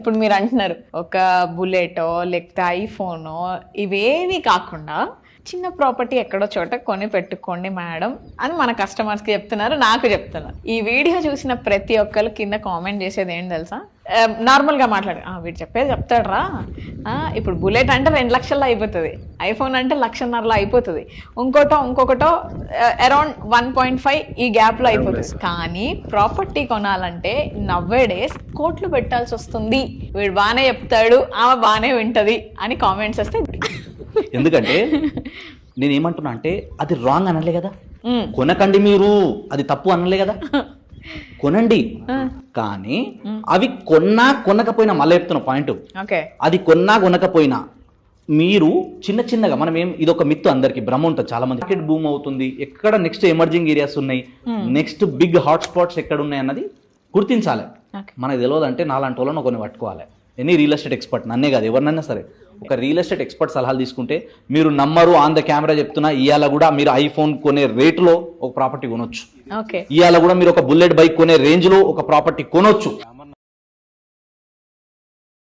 ఇప్పుడు మీరు అంటున్నారు ఒక బుల్లెటో లేకపోతే ఐఫోనో ఇవేవి కాకుండా చిన్న ప్రాపర్టీ ఎక్కడో చోట కొని పెట్టుకోండి మేడం అని మన కస్టమర్స్కి చెప్తున్నారు, నాకు చెప్తున్నారు. ఈ వీడియో చూసిన ప్రతి ఒక్కరు కింద కామెంట్ చేసేది ఏంటి తెలుసా, నార్మల్గా మాట్లాడు వీడు చెప్పేది చెప్తాడ్రా, ఇప్పుడు బుల్లెట్ అంటే 2 లక్షల్లో అయిపోతుంది, ఐఫోన్ అంటే 1.5 అయిపోతుంది, ఇంకొకటో అరౌండ్ 1.5 ఈ గ్యాప్లో అయిపోతుంది. కానీ ప్రాపర్టీ కొనాలంటే నవ్వేడేస్ కోట్లు పెట్టాల్సి వస్తుంది. వీడు బాగానే చెప్తాడు, ఆమె బాగానే వింటది అని కామెంట్స్ వస్తే ఎందుకంటే నేను ఏమంటున్నా అంటే అది రాంగ్ అనలే కదా, కొనకండి మీరు, అది తప్పు అనలే కదా, కొనండి. కానీ అవి కొనకపోయినా మళ్ళీ చెప్తున్న పాయింట్, అది కొనకపోయినా మీరు చిన్నగా మనం ఇది ఒక మిత్తు, అందరికి భ్రమ ఉంటుంది చాలా మంది. మార్కెట్ బూమ్ అవుతుంది, ఎక్కడ నెక్స్ట్ ఎమర్జింగ్ ఏరియాస్ ఉన్నాయి, నెక్స్ట్ బిగ్ హాట్ స్పాట్స్ ఎక్కడ ఉన్నాయి అన్నది గుర్తించాలి. మనకు తెలియదు అంటే నాలాంటి వాళ్ళని కొన్ని పట్టుకోవాలి. ఎనీ రియల్ ఎస్టేట్ ఎక్స్పర్ట్, నన్నే కాదు ఎవరినైనా సరే, ఒక రియల్ ఎస్టేట్ ఎక్స్పర్ట్ సలహాలు తీసుకుంటే మీరు నమ్మరు, ఆన్ ద కెమెరా చెప్తున్నా, ఇవాళ కూడా మీరు ఐఫోన్ కొనే రేటులో ఒక ప్రాపర్టీ కొనొచ్చు, ఇవాళ కూడా మీరు ఒక బుల్లెట్ బైక్ కొనే రేంజ్ లో ఒక ప్రాపర్టీ కొనొచ్చు.